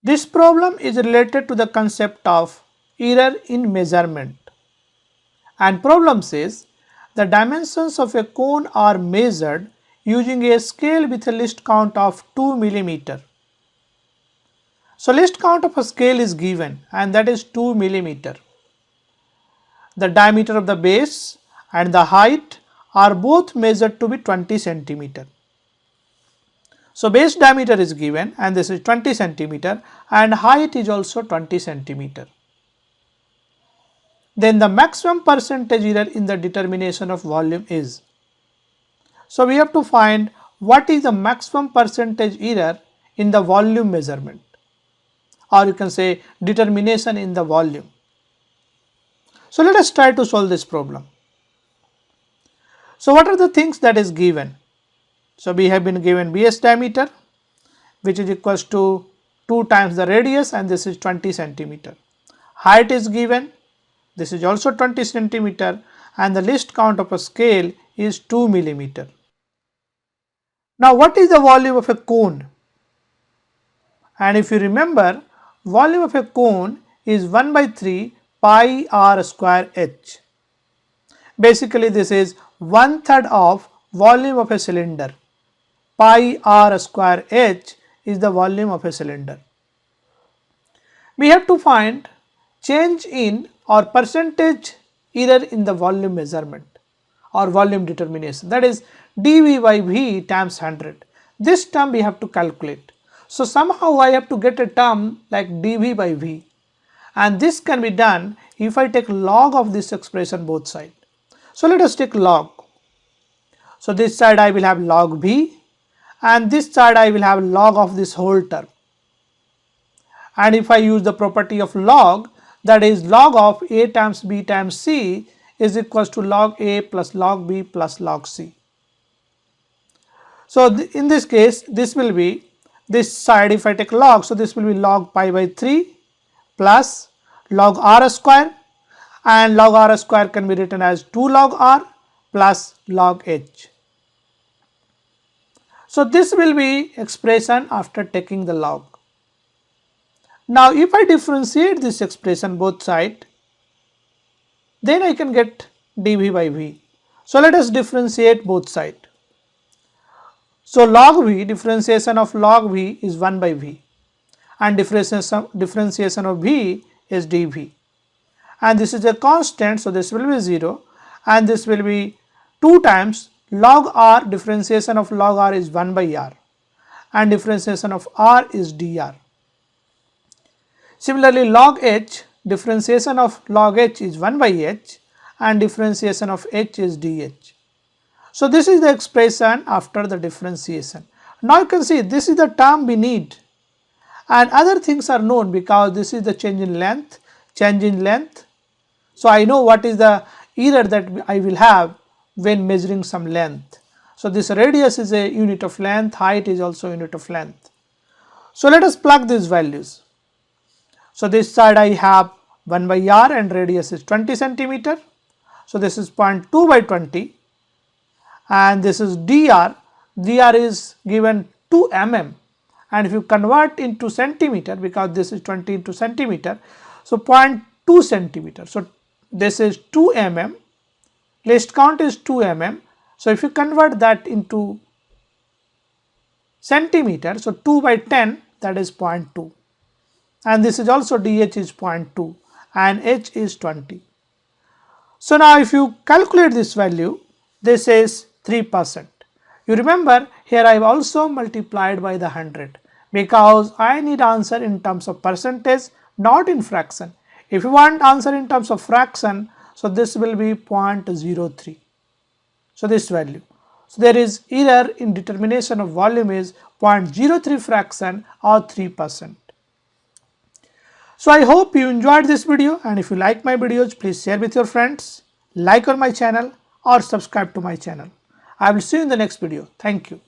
This problem is related to the concept of error in measurement, and problem says the dimensions of a cone are measured using a scale with a least count of 2 mm. So least count of a scale is given, and that is 2 mm. The diameter of the base and the height are both measured to be 20 cm. So base diameter is given, and this is 20 cm, and height is also 20 cm. Then the maximum percentage error in the determination of volume is. So we have to find what is the maximum percentage error in the volume measurement, or you can say determination in the volume. So let us try to solve this problem. So what are the things that is given? So we have been given base diameter, which is equals to 2 times the radius, and this is 20 cm. Height is given, this is also 20 cm, and the least count of a scale is 2 mm. Now what is the volume of a cone? And if you remember, volume of a cone is 1 by 3 pi r square h. Basically this is 1/3 of volume of a cylinder. Pi r square h is the volume of a cylinder. We have to find change in or percentage error in the volume measurement or volume determination, that is dV by V times 100. This term we have to calculate. So somehow I have to get a term like dV by V, and this can be done if I take log of this expression both sides. So let us take log. So this side I will have log V, and this side I will have log of this whole term. And if I use the property of log, that is log of A times B times C is equals to log A plus log B plus log C. So in this case, this will be this side, if I take log, so this will be log pi by 3 plus log r square, and log r square can be written as 2 log r plus log h. So this will be expression after taking the log. Now if I differentiate this expression both sides, then I can get dV by V. So let us differentiate both sides. So log V, differentiation of log V is 1 by V, and differentiation of V is dV, and this is a constant, so this will be 0, and this will be 2 times log r. Differentiation of log r is 1 by r, and differentiation of r is dr. Similarly log h, differentiation of log h is 1 by h, and differentiation of h is dh. So this is the expression after the differentiation. Now you can see this is the term we need, and other things are known because this is the change in length, So I know what is the error that I will have when measuring some length. So this radius is a unit of length, height is also unit of length. So let us plug these values. So this side I have 1 by r and radius is 20 cm. So this is 0.2 by 20, and this is dr. Dr is given 2 mm, and if you convert into centimeter, because this is 20 into centimeter, so 0.2 centimeter. So this is 2 mm, least count is 2 mm. So if you convert that into centimeter, so 2 by 10, that is 0.2, and this is also dh is 0.2 and h is 20. So now if you calculate this value, this is 3%. You remember here I have also multiplied by the 100 because I need answer in terms of percentage, not in fraction. If you want answer in terms of fraction, so this will be 0.03. So this value. So there is error in determination of volume is 0.03 fraction or 3%. So I hope you enjoyed this video, and if you like my videos, please share with your friends, like on my channel or subscribe to my channel. I will see you in the next video. Thank you.